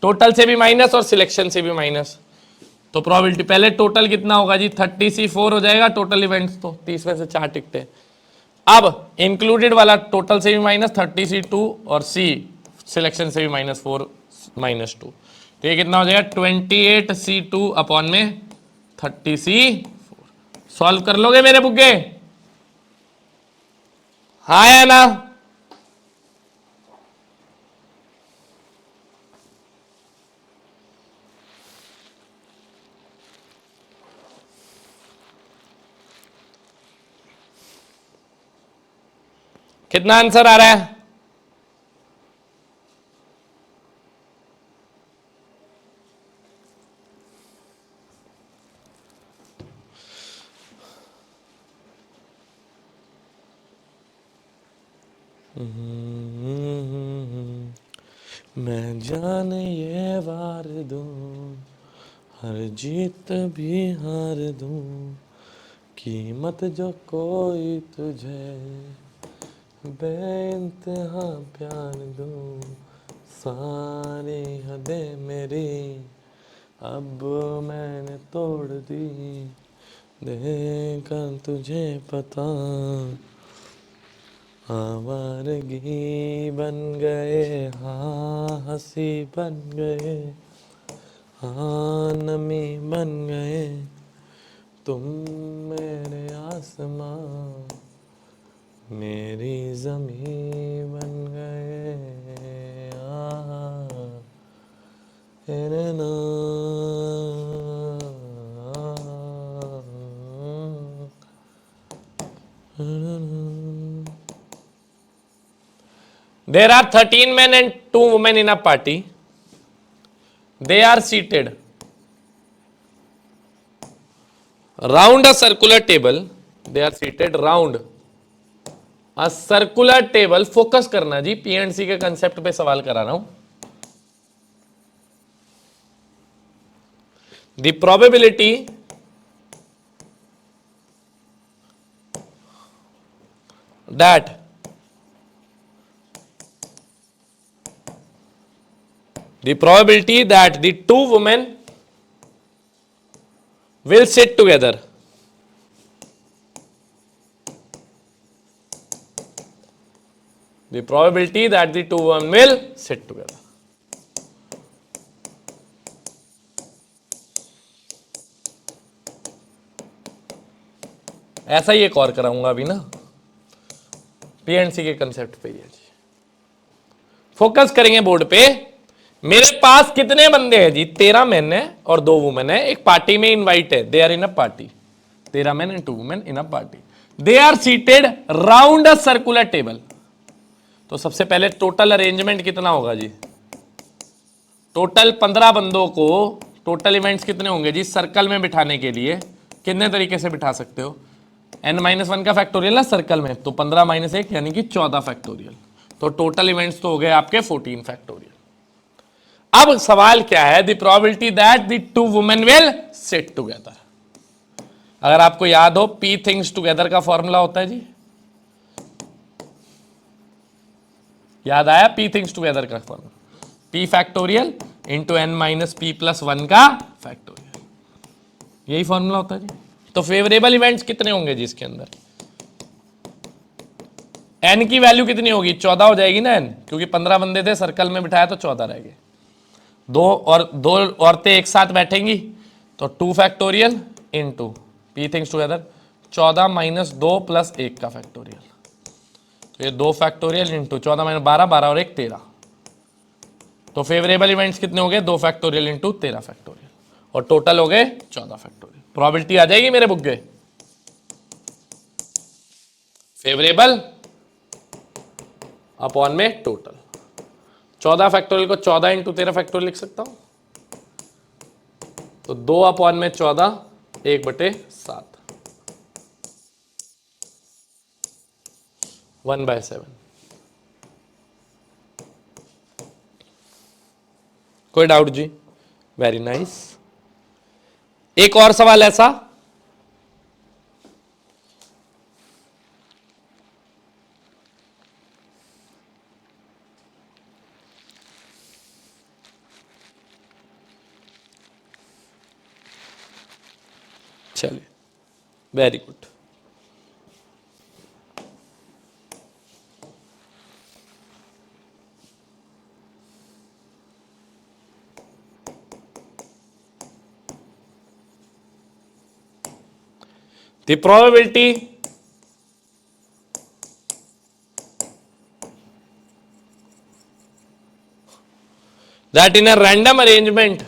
टोटल से भी माइनस और सिलेक्शन से भी माइनस। तो प्रोबेबिलिटी पहले टोटल कितना होगा जी? 30C4 हो जाएगा टोटल इवेंट्स, तो 30 में से 4 टिकटें। अब इंक्लूडेड वाला टोटल से भी माइनस, 30C2 और सी सिलेक्शन से भी -4 -2। तो ये कितना हो जाएगा? 28C2 अपॉन में 30C4। सॉल्व कर लोगे मेरे बुग्गे? हाँ या ना? कितना आंसर आ रहा है? मैं जान ये वार दूं, हर जीत भी हार दूं, कीमत जो कोई तुझे बेइंतहा प्यार दूं, सारी हदें मेरी अब मैंने तोड़ दी, देकर तुझे पता आवारगी बन गए, हाँ हंसी बन गए, हाँ नमी बन गए, तुम मेरे आसमां मेरी ज़मीं बन गए। ना There are 13 men and 2 women in a party. They are seated round a circular table. They are seated round a circular table. Focus करना जी, पीएनसी के कंसेप्ट पे सवाल करा रहा हूं। The probability that the two women will sit together the probability that the two women will sit together. ऐसा ही एक और कराऊंगा अभी ना, पीएनसी के कंसेप्ट पे ही है जी। फोकस करेंगे बोर्ड पे। मेरे पास कितने बंदे हैं जी? 13 मैन है और 2 वुमेन है, एक पार्टी में इनवाइट है। They are in a party, 13 men and 2 women in a party. They are seated round a circular table. तो सबसे पहले टोटल अरेंजमेंट कितना होगा जी? टोटल 15 बंदों को टोटल इवेंट्स कितने होंगे जी सर्कल में बिठाने के लिए? कितने तरीके से बिठा सकते हो? n-1 का फैक्टोरियल ना सर्कल में, तो 15 - 1 यानी कि 14 फैक्टोरियल। तो टोटल इवेंट्स तो हो गए आपके 14 फैक्टोरियल। अब सवाल क्या है? The probability that the two women will sit together. अगर आपको याद हो, पी थिंग्स टुगेदर का फॉर्मूला होता है जी, याद आया? पी थिंग्स टुगेदर का formula P factorial into n-p+1 का फैक्टोरियल, यही फॉर्मूला होता है जी। तो फेवरेबल इवेंट्स कितने होंगे जी इसके अंदर? n की वैल्यू कितनी होगी? 14 हो जाएगी ना n, क्योंकि 15 बंदे थे, सर्कल में बिठाया तो 14 रह गए। दो औरतें एक साथ बैठेंगी तो 2 factorial into P things together 14 - 2 + 1 का फैक्टोरियल। तो ये 2 फैक्टोरियल इंटू 14 - 12, 12 और 1 13। तो फेवरेबल इवेंट्स कितने हो गए? 2 फैक्टोरियल इंटू 13 फैक्टोरियल, और टोटल हो गए 14 फैक्टोरियल। प्रोबेबिलिटी आ जाएगी मेरे बुक गए। फेवरेबल अपॉन में टोटल। 14 फैक्टोरियल को 14 इंटू 13 फैक्टोरियल लिख सकता हूं, तो 2 अपॉन में 14 1/7। 1/7। कोई डाउट जी? Very nice. एक और सवाल ऐसा, चलिए very good. The probability that in a random arrangement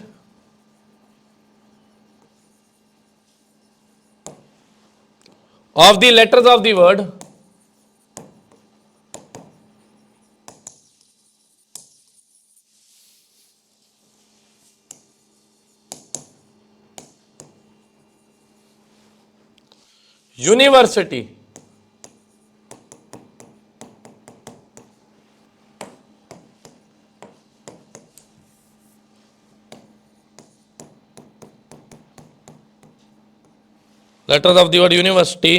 of the letters of the word university letters of the word university,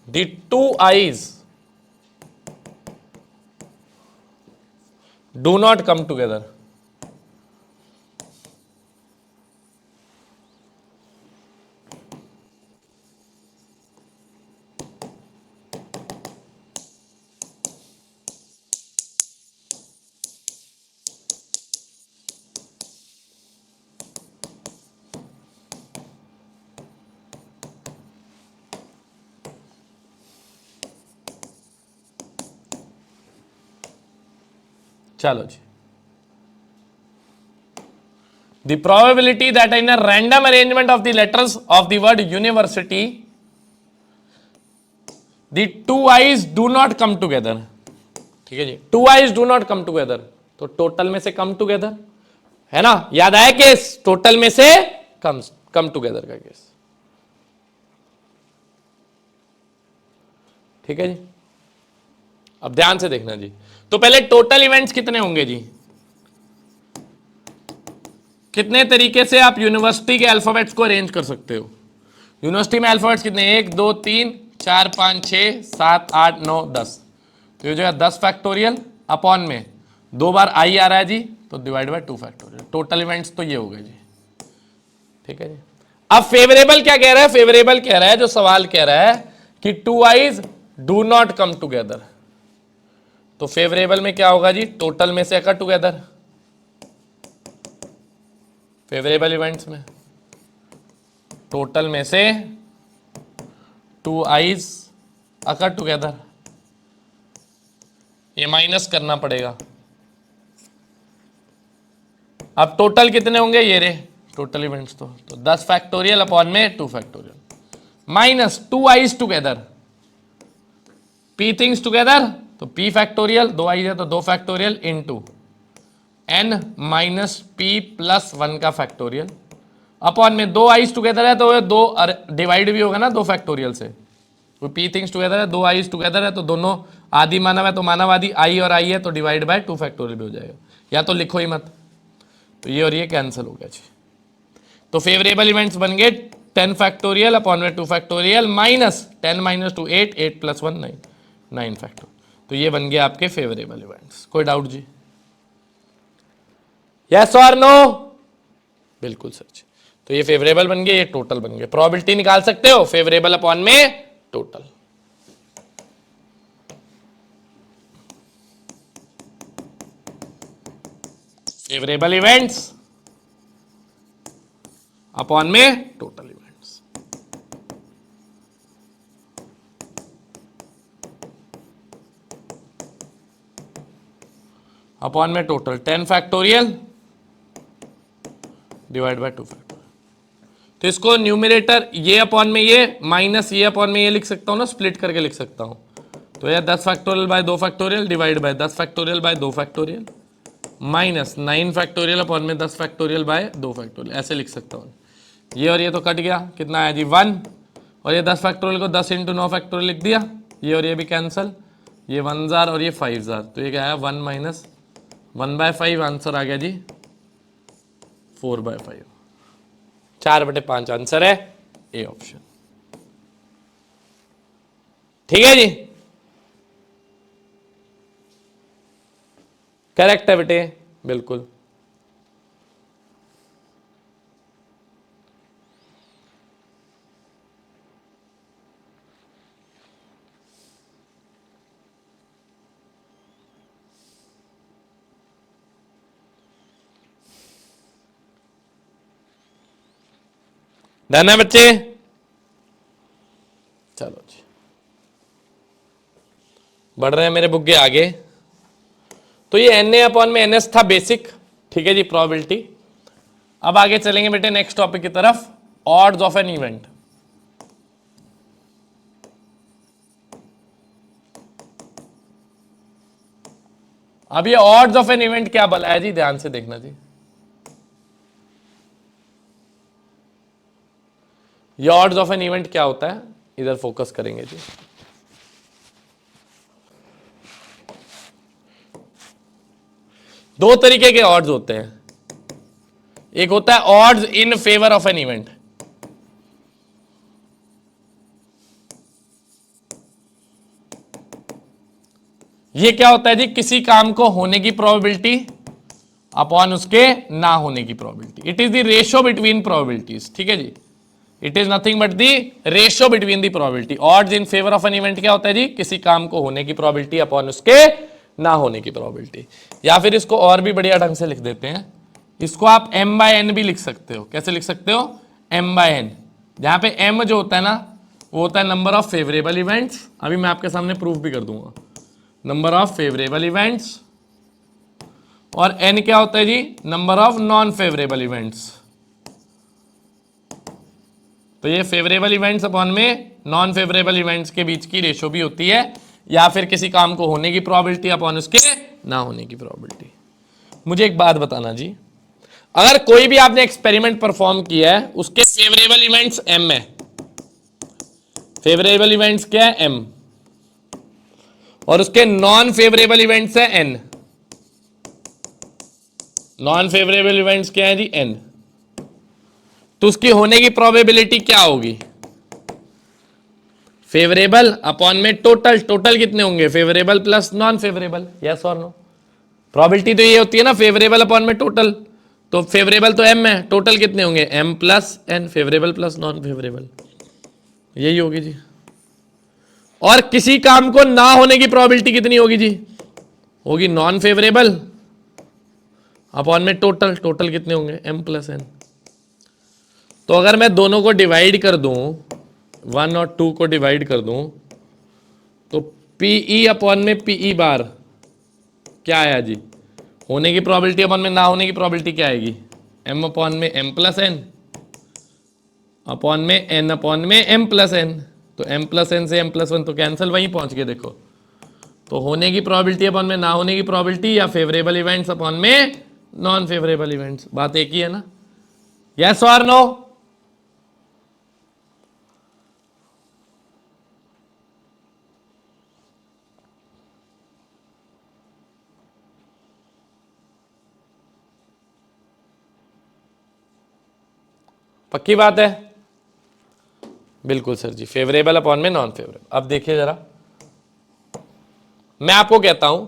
the two I's do not come together. चलो जी, the probability that in a random arrangement of the letters of the word university the two I's do not come together। ठीक है जी, two I's do not come together, तो total में से come together है ना, याद आया केस, टोटल में से कम टुगेदर का केस। ठीक है जी, अब ध्यान से देखना जी। तो पहले टोटल इवेंट्स कितने होंगे जी, कितने तरीके से आप यूनिवर्सिटी के अल्फाबेट्स को अरेंज कर सकते हो। यूनिवर्सिटी में अल्फाबेट्स कितने, 1 2 3 4 5 6 7 8 9 10, तो ये जो है 10 फैक्टोरियल अपॉन में 2 बार आई आ रहा है जी, तो divide by 2 factorial. Total events तो ये हो गए जी। ठीक है जी, अब फेवरेबल क्या कह रहा है, फेवरेबल कह रहा है, जो सवाल कह रहा है कि two eyes do not come together, तो फेवरेबल में क्या होगा जी, टोटल में से अकर टुगेदर। फेवरेबल इवेंट्स में टोटल में से टू आईज अकर टुगेदर, ये माइनस करना पड़ेगा। अब टोटल कितने होंगे, ये रे टोटल इवेंट्स, तो 10 फैक्टोरियल अपॉन में 2 factorial minus 2 eyes together, P things together, तो p फैक्टोरियल, 2 आईज है तो 2 factorial into n minus p plus 1 का फैक्टोरियल अपॉन में 2 आईज टुगेदर है तो 2 डिवाइड भी होगा ना 2 फैक्टोरियल से, तो p थिंग्स टुगेदर है, 2 आईज टुगेदर है तो दोनों आदि मानव है, तो मानव आदि i और i है तो डिवाइड बाय 2 फैक्टोरियल भी हो जाएगा, या तो लिखो ही मत, तो ये और ये कैंसिल हो गया जी। तो फेवरेबल इवेंट्स बन गए 10 फैक्टोरियल अपॉन में 2 factorial minus 10 minus 2 8 8 plus 1 9 9 factorial, तो ये बन गया आपके फेवरेबल इवेंट्स। कोई डाउट जी, यस और नो? बिल्कुल सच। तो ये फेवरेबल बन गए, ये टोटल बन गए। प्रोबेबिलिटी निकाल सकते हो, फेवरेबल अपॉन में टोटल। फेवरेबल इवेंट्स अपॉन में टोटल इवेंट्स। अपॉन में total 10 factorial divide by 2 factorial. तो इसको न्यूमरेटर ये अपॉन में ये माइनस ये अपॉन में ये लिख सकता हूं ना, स्प्लिट करके लिख सकता हूं, तो यह 10 factorial by 2 factorial divide by 10 factorial by 2 factorial minus 9 factorial upon में 10 फैक्टोरियल बाय 2 फैक्टोरियल, ऐसे लिख सकता हूं। ये और ये तो कट गया, कितना आया जी 1, और ये 10 फैक्टोरियल को 10 इंटू 9 फैक्टोरियल लिख दिया, ये और ये भी कैंसल, ये 1 जार और ये 5 जार, तो ये क्या आया 1 माइनस 1/5, आंसर आ गया जी 4/5, 4/5 आंसर है ए ऑप्शन। ठीक है जी, करेक्ट है बेटे, बिल्कुल। डन है बच्चे, चलो जी बढ़ रहे हैं मेरे बुक के आगे। तो ये एन ए अपॉन में एन एस था बेसिक, ठीक है जी, प्रोबेबिलिटी। अब आगे चलेंगे बेटे नेक्स्ट टॉपिक की तरफ, ऑड्स ऑफ एन इवेंट। अब ये ऑड्स ऑफ एन इवेंट क्या बोला है जी, ध्यान से देखना जी। ये ऑड्स ऑफ एन इवेंट क्या होता है, इधर फोकस करेंगे जी। दो तरीके के ऑड्स होते हैं, एक होता है odds in favour of an event, ये क्या होता है जी, किसी काम को होने की प्रोबेबिलिटी अपॉन उसके ना होने की probability. It is the ratio between probabilities, ठीक है जी, it is nothing but the ratio between the probability. Odds in favour of an event क्या होता है जी, किसी काम को होने की प्रोबेबिलिटी अपॉन उसके ना होने की प्रोबेबिलिटी। या फिर इसको और भी बढ़िया ढंग से लिख देते हैं, इसको आप m/n भी लिख सकते हो। कैसे लिख सकते हो, m/n, जहां पे m जो होता है ना वो होता है नंबर ऑफ फेवरेबल इवेंट्स, अभी मैं आपके सामने प्रूफ भी कर दूंगा, नंबर ऑफ फेवरेबल इवेंट्स, और n क्या होता है जी, number of non favourable events. तो ये फेवरेबल इवेंट्स अपॉन में नॉन फेवरेबल इवेंट्स के बीच की रेशो भी होती है, या फिर किसी काम को होने की प्रोबेबिलिटी अपॉन उसके ना होने की प्रोबेबिलिटी। मुझे एक बात बताना जी, अगर कोई भी आपने एक्सपेरिमेंट परफॉर्म किया है, उसके फेवरेबल इवेंट्स m है, फेवरेबल इवेंट्स क्या है m, और उसके नॉन फेवरेबल इवेंट्स है n, नॉन फेवरेबल इवेंट्स क्या है जी n, तो उसकी होने की प्रोबेबिलिटी क्या होगी, फेवरेबल अपॉन में टोटल, टोटल कितने होंगे, favourable plus non favourable, yes और नो। प्रोबेबिलिटी तो ये होती है ना, फेवरेबल अपॉन में टोटल, तो फेवरेबल तो m है, टोटल कितने होंगे m plus n, favourable plus non favourable, यही होगी जी। और किसी काम को ना होने की प्रोबेबिलिटी कितनी होगी जी, होगी नॉन फेवरेबल अपॉन में टोटल, टोटल कितने होंगे m प्लस n। तो अगर मैं दोनों को डिवाइड कर दूं, 1 और 2 को डिवाइड कर दूं, तो पीई अपॉन में पीई बार क्या आया जी, होने की प्रोबेबिलिटी अपॉन में ना होने की प्रोबेबिलिटी क्या आएगी, m अपॉन में m प्लस n अपॉन में n अपॉन में m प्लस n। तो m प्लस n से m प्लस 1 तो कैंसिल, वहीं पहुंच गए देखो। तो होने की प्रोबेबिलिटी अपॉन में ना होने की प्रोबेबिलिटी, या फेवरेबल इवेंट्स अपॉन में नॉन फेवरेबल इवेंट्स, बात एक ही है ना, यस और नो। पक्की बात है, बिल्कुल सर जी, फेवरेबल अपॉन में नॉन फेवरेबल। अब देखिए जरा, मैं आपको कहता हूं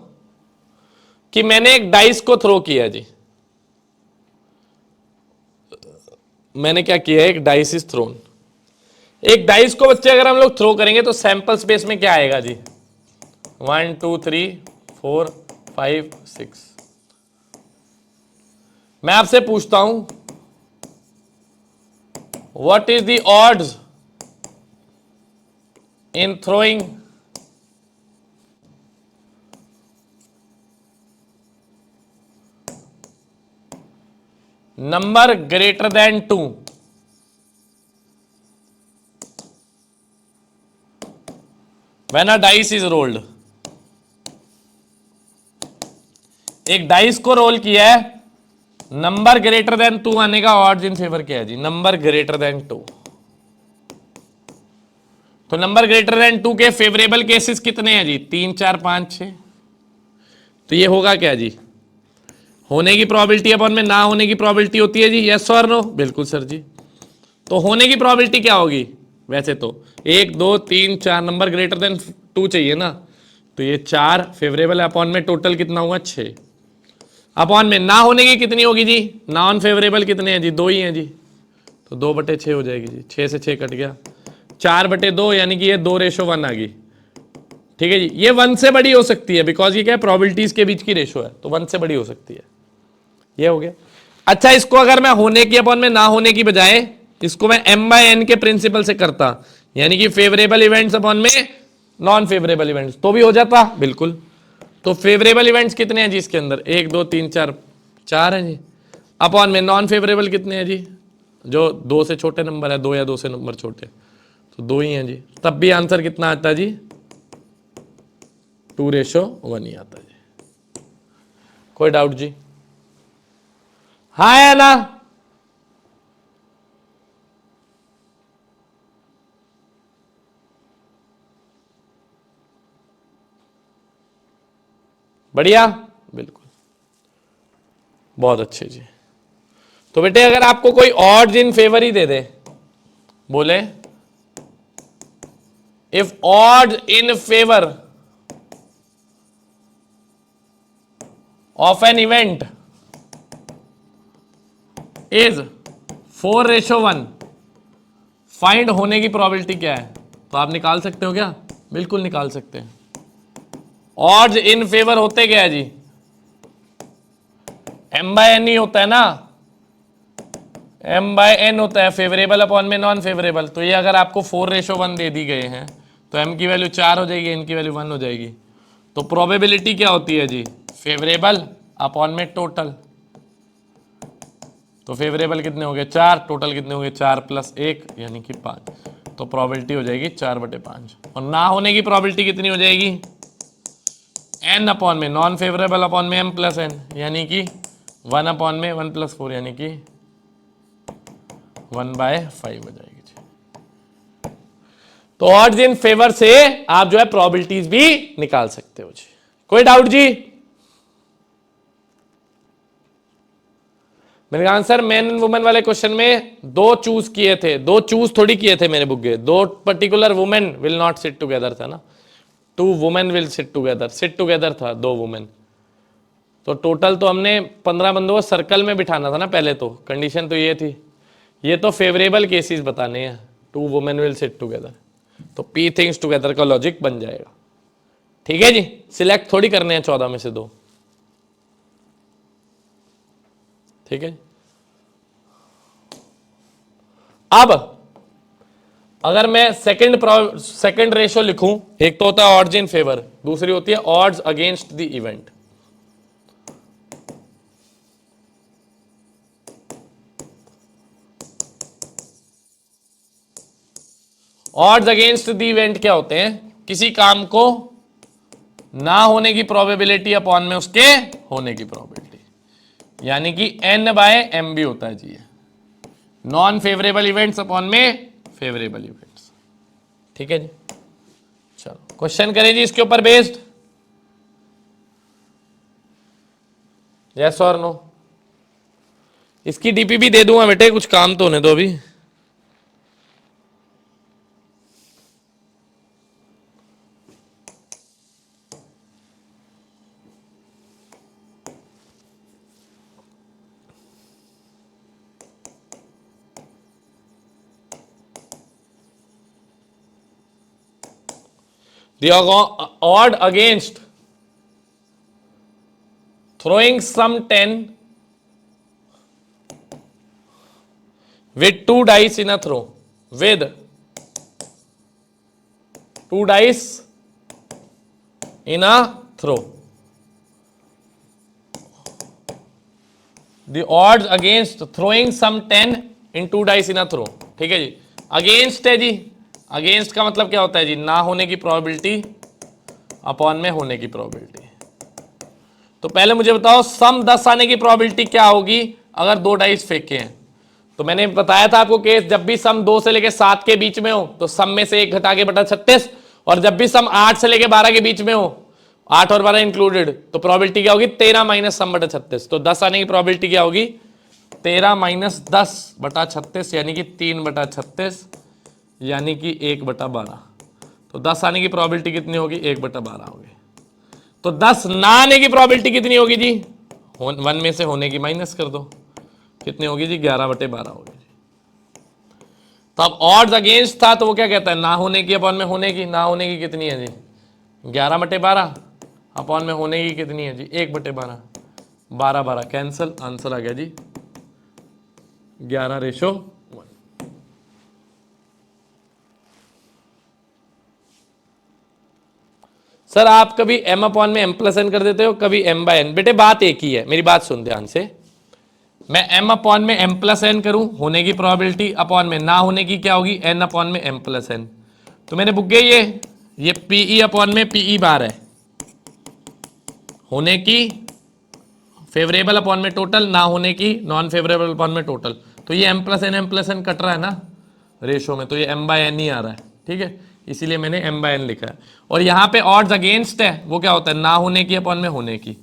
कि मैंने एक डाइस को थ्रो किया जी, मैंने क्या किया, एक डाइस इज थ्रोन। एक डाइस को बच्चे अगर हम लोग थ्रो करेंगे तो सैंपल स्पेस में क्या आएगा जी, 1 2 3 4 5 6। मैं आपसे पूछता हूं, what is the odds in throwing number greater than 2, when a dice is rolled. एक डाइस को रोल किया है, नंबर ग्रेटर देन 2 आने का ऑड्स इन फेवर क्या है जी, नंबर ग्रेटर देन 2। तो नंबर ग्रेटर देन 2 के फेवरेबल केसेस कितने हैं जी? 3 4 5 6। तो ये होगा क्या जी? होने की प्रोबेबिलिटी अपॉन में ना होने की प्रोबेबिलिटी होती है जी, यस और नो? बिल्कुल सर जी। तो होने की प्रोबेबिलिटी क्या होगी? वैसे तो 1 2 3 4 नंबर ग्रेटर देन 2 चाहिए ना, तो ये 4 फेवरेबल अपॉन में टोटल कितना हुआ? 6। अपॉन में ना होने की कितनी होगी जी? नॉन फेवरेबल कितने हैं जी? 2 ही हैं जी, तो 2/6 हो जाएगी जी। 6 से 6 कट गया, 4/2 यानी कि ये 2:1 आ गई। ठीक है जी, ये 1 से बड़ी हो सकती है बिकॉज ये क्या है? प्रोबेबिलिटीज के बीच की रेशो है, तो 1 से बड़ी हो सकती है। ये हो गया। अच्छा, इसको अगर मैं होने की अपॉन में ना होने की बजाय इसको मैं m/n के प्रिंसिपल से करता, यानी कि फेवरेबल इवेंट्स अपॉन में नॉन फेवरेबल इवेंट्स, तो भी हो जाता। बिल्कुल। तो फेवरेबल इवेंट्स कितने हैं जी इसके अंदर? 1 2 3 4, 4 हैं जी। अपॉन में नॉन फेवरेबल कितने हैं जी? जो 2 से छोटे नंबर है, 2 या 2 से नंबर छोटे, तो 2 ही हैं जी। तब भी आंसर कितना आता है जी? 2:1 ही आता है जी। कोई डाउट जी? हाँ या ना? बढ़िया, बिल्कुल, बहुत अच्छे जी। तो बेटे अगर आपको कोई ऑड्स इन फेवर ही दे दे, बोले if odds in favour of an event is 4:1, find होने की प्रोबेबिलिटी क्या है? तो आप निकाल सकते हो क्या? बिल्कुल निकाल सकते हैं। ऑड्स इन फेवर होते क्या है जी? m/n ही होता है ना, m/n होता है, फेवरेबल अपॉन में नॉन फेवरेबल। तो ये अगर आपको 4:1 दे दी गए हैं तो m की वैल्यू 4 हो जाएगी, n की वैल्यू 1 हो जाएगी। तो प्रोबेबिलिटी क्या होती है जी? फेवरेबल अपॉन में टोटल। तो फेवरेबल कितने हो गए? 4, टोटल कितने हो गए? 4 + 1 यानी कि 5। तो प्रोबेबिलिटी हो जाएगी 4/5। और ना होने की प्रोबेबिलिटी कितनी हो जाएगी? n अपॉन में नॉन फेवरेबल अपॉन में m + n, यानी कि 1 अपॉन में 1 + 4 यानी कि 1/5 हो जाएगी जी। तो ऑड्स इन फेवर से आप जो है प्रोबेबिलिटीज भी निकाल सकते हो जी। कोई डाउट जी? मैंने कहा आंसर मैन एंड वुमेन वाले क्वेश्चन में 2 चूज किए थे, 2 चूज थोड़ी किए थे मेरे बुक के। 2 particular women will not sit together था ना, 2 वुमेन विल सिट टुगेदर था 2 वुमेन। तो टोटल तो हमने 15 बंदों को सर्कल में बिठाना था ना पहले, तो कंडीशन तो ये थी। ये तो फेवरेबल केसेस बताने हैं, 2 वुमेन विल सिट टुगेदर, तो P थिंग्स टुगेदर का लॉजिक बन जाएगा। ठीक है जी, सिलेक्ट थोड़ी करने हैं 14 में से 2। ठीक है, अब अगर मैं सेकंड रेशो लिखूं, एक तो होता है ऑड्स इन फेवर, दूसरी होती है odds against the event. Odds against the event क्या होते हैं? किसी काम को ना होने की प्रोबेबिलिटी अपॉन में उसके होने की प्रोबेबिलिटी, यानी कि n/m भी होता है जी। नॉन फेवरेबल इवेंट्स अपॉन में फेवरेबल इवेंट्स। ठीक है जी, चलो क्वेश्चन करें जी इसके ऊपर बेस्ड, यस और नो। इसकी डीपी भी दे दूंगा बेटे, कुछ काम तो होने दो अभी। The odd against throwing some 10 with 2 dice in a throw, with 2 dice in a throw. The odds against throwing some 10 in 2 dice in a throw. ठीक है जी, अगेंस्ट है जी। अगेंस्ट का मतलब क्या होता है जी? ना होने की प्रोबेबिलिटी अपॉन में होने की प्रोबेबिलिटी। तो पहले मुझे बताओ सम 10 आने की प्रोबेबिलिटी क्या होगी अगर 2 डाइस फेंके हैं? तो मैंने बताया था आपको केस, जब भी सम 2 से लेके 7 के बीच में हो तो सम में से 1 घटा के बटा 36, और जब भी सम 8 से लेके 12 के बीच में हो, 8 और 12 इंक्लूडेड, तो प्रोबेबिलिटी क्या होगी 13 माइनस सम बटा 36। तो 10 आने की प्रोबेबिलिटी क्या होगी 13 माइनस 10 बटा 36, यानी कि 3 बटा 36, यानी कि 1 बटा 12। तो 10 आने की प्रोबेबिलिटी कितनी होगी 1 बटा 12 होगी। तो 10 ना आने की प्रोबेबिलिटी कितनी होगी जी, 1 में से होने की माइनस कर दो, कितनी होगी जी 11 बटे 12 होगी। तो अब ऑड्स अगेंस्ट था तो वो क्या कहता है, ना होने की अपॉन में होने की, ना होने की कितनी है जी 11 बटे 12, अपॉन में होने की कितनी है जी 1 बटे 12, 12 12 कैंसिल, आंसर आ गया जी 11:1। सर आप कभी m अपॉन में m प्लस एन कर देते हो, कभी m बाय n। बेटे बात एक ही है, मेरी बात सुन ध्यान से। मैं m अपॉन में m प्लस एन करूं, होने की प्रोबेबिलिटी, अपॉन में ना होने की क्या होगी n अपॉन में m प्लस एन। तो मैंने बुक गई ये पीई अपॉन में पीई बार है, होने की फेवरेबल अपॉन में टोटल, ना होने की नॉन फेवरेबल अपॉन में टोटल। तो ये m प्लस एन कट रहा है ना रेशो में, तो ये m बाय एन ही आ रहा है, ठीक है, इसीलिए मैंने m बाय एन लिखा है। और यहाँ पे ऑड्स अगेंस्ट है, वो क्या होता है ना होने की अपॉन में होने की,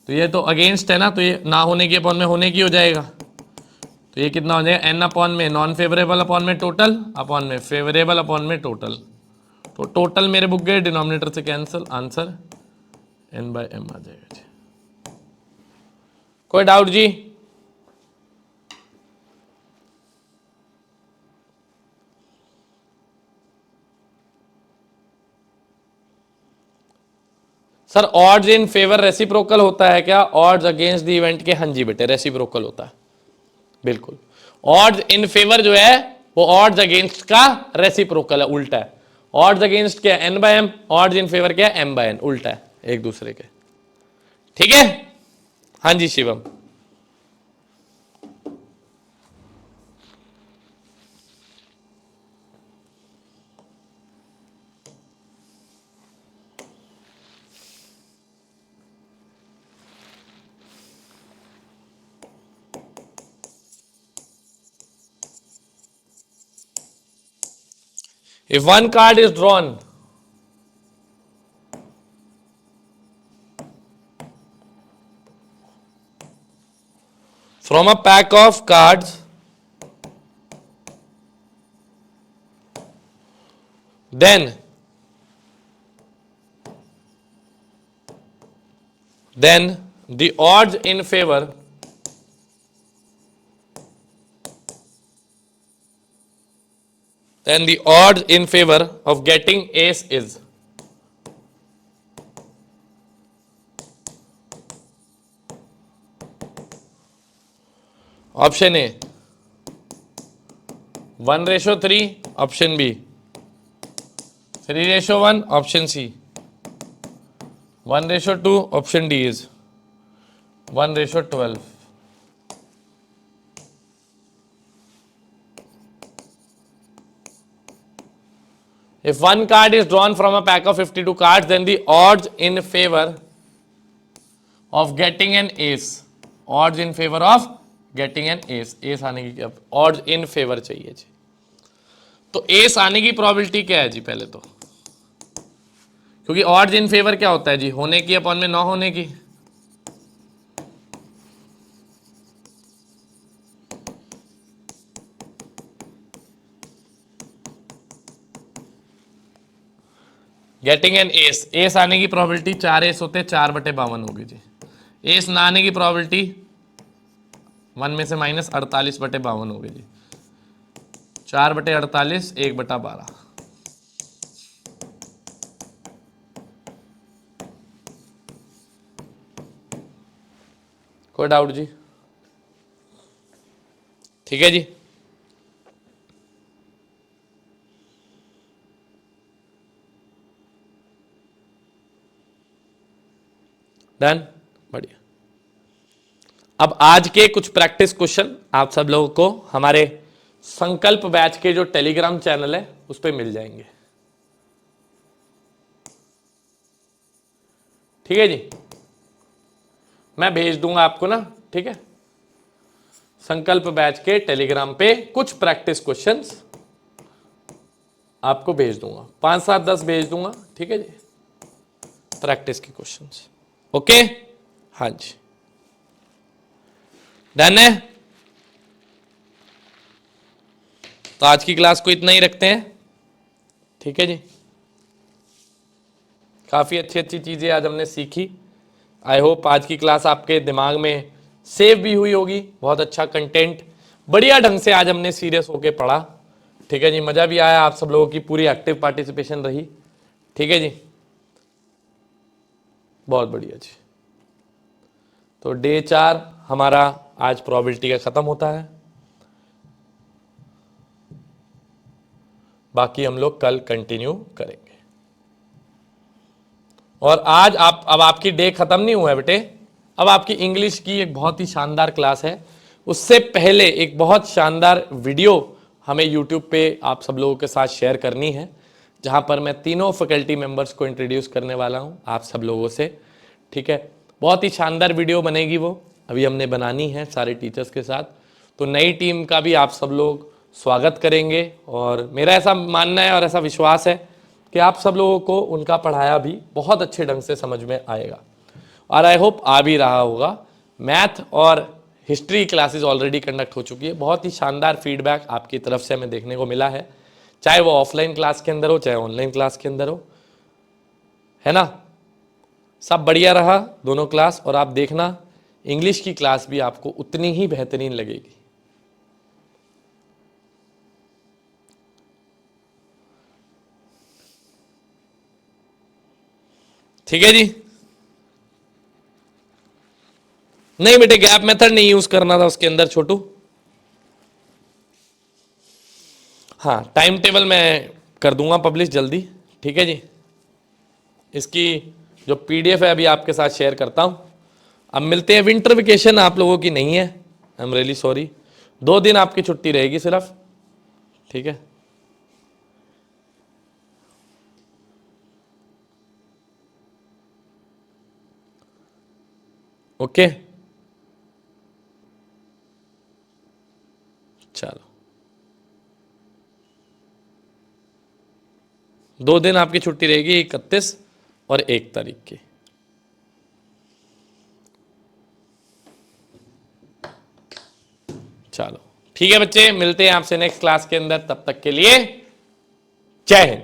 तो ये तो अगेंस्ट है ना, तो ये ना होने की अपॉन में होने की हो जाएगा। तो ये कितना हो जाएगा n अपॉन में नॉन फेवरेबल अपॉन में टोटल, अपॉन में फेवरेबल अपॉन में टोटल। तो टोटल मेरे बुक गए डिनोमिनेटर से cancel, answer n by m आ जाएगा जी। कोई डाउट जी? Sir odds in favour reciprocal होता है क्या? ऑड्स अगेंस्ट द इवेंट के, हाँ जी बेटे रेसिप्रोकल होता है, बिल्कुल। ऑड्स इन फेवर जो है वो ऑड्स अगेंस्ट का रेसिप्रोकल है, उल्टा है। ऑड्स अगेंस्ट क्या है n by m, odds in favour क्या है m बाय n, उल्टा है एक दूसरे के, ठीक है। हाँ जी Shivam. If one card is drawn from a pack of cards, then the odds in favor of getting ace is, option A 1:3, option B 3:1, option C 1:2, option D is 1:12। If one card is drawn from a pack of 52 cards, then the odds in favor of getting an ace, odds in favor of getting an ace, ace आने की क्या, odds in favor चाहिए जी। तो ace आने की probability क्या है जी पहले तो, क्योंकि odds in favor क्या होता है जी, होने की अपॉन में ना होने की। गेटिंग एन एस, एस आने की प्रोबेबिलिटी 4 एस होते 4/52 होगी जी। एस ना आने की प्रोबेबिलिटी 1 में से माइनस 48/52 होगी जी। 4/48 1/12। कोई डाउट जी? ठीक है जी। डन, बढ़िया। अब आज के कुछ प्रैक्टिस क्वेश्चन आप सब लोगों को हमारे संकल्प बैच के जो टेलीग्राम चैनल है उस पर मिल जाएंगे, ठीक है जी। मैं भेज दूंगा आपको ना, ठीक है। संकल्प बैच के टेलीग्राम पे कुछ प्रैक्टिस क्वेश्चंस आपको भेज दूंगा, 5 7 10 भेज दूंगा, ठीक है जी, प्रैक्टिस के क्वेश्चंस। ओके, हाँ जी, डन है। तो आज की क्लास को इतना ही रखते हैं, ठीक है जी। काफी अच्छी अच्छी चीजें आज हमने सीखी। आई होप आज की क्लास आपके दिमाग में सेव भी हुई होगी। बहुत अच्छा कंटेंट, बढ़िया ढंग से आज हमने सीरियस होके पढ़ा, ठीक है जी। मजा भी आया, आप सब लोगों की पूरी एक्टिव पार्टिसिपेशन रही, ठीक है जी, बहुत बढ़िया जी। तो डे 4 हमारा आज प्रोबेबिलिटी का खत्म होता है, बाकी हम लोग कल कंटिन्यू करेंगे। और आज अब आपकी डे खत्म नहीं हुआ है बेटे, अब आपकी इंग्लिश की एक बहुत ही शानदार क्लास है। उससे पहले एक बहुत शानदार वीडियो हमें यूट्यूब पे आप सब लोगों के साथ शेयर करनी है, जहां पर मैं तीनों फैकल्टी मेंबर्स को इंट्रोड्यूस करने वाला हूं आप सब लोगों से, ठीक है। बहुत ही शानदार वीडियो बनेगी, वो अभी हमने बनानी है सारे टीचर्स के साथ। तो नई टीम का भी आप सब लोग स्वागत करेंगे, और मेरा ऐसा मानना है और ऐसा विश्वास है कि आप सब लोगों को उनका पढ़ाया भी बहुत अच्छे ढंग से समझ में आएगा, और आई होप आ भी रहा होगा। मैथ और हिस्ट्री क्लासेस ऑलरेडी कंडक्ट हो चुकी है, बहुत ही शानदार फीडबैक आपकी तरफ से हमें देखने को मिला है, चाहे वो ऑफलाइन क्लास के अंदर हो चाहे ऑनलाइन क्लास के अंदर हो, है ना। सब बढ़िया रहा दोनों क्लास, और आप देखना इंग्लिश की क्लास भी आपको उतनी ही बेहतरीन लगेगी। ठीक है जी, नहीं बेटे गैप मेथड नहीं यूज करना था उसके अंदर छोटू। हाँ, टाइम टेबल मैं कर दूंगा पब्लिश जल्दी, ठीक है जी। इसकी जो पीडीएफ है अभी आपके साथ शेयर करता हूं। अब मिलते हैं, विंटर वेकेशन आप लोगों की नहीं है, आई एम रियली सॉरी, 2 दिन आपकी छुट्टी रहेगी सिर्फ, ठीक है। ओके, चलो 2 दिन आपकी छुट्टी रहेगी, 31 और 1 तारीख की। चलो ठीक है बच्चे, मिलते हैं आपसे नेक्स्ट क्लास के अंदर, तब तक के लिए जय हिंद।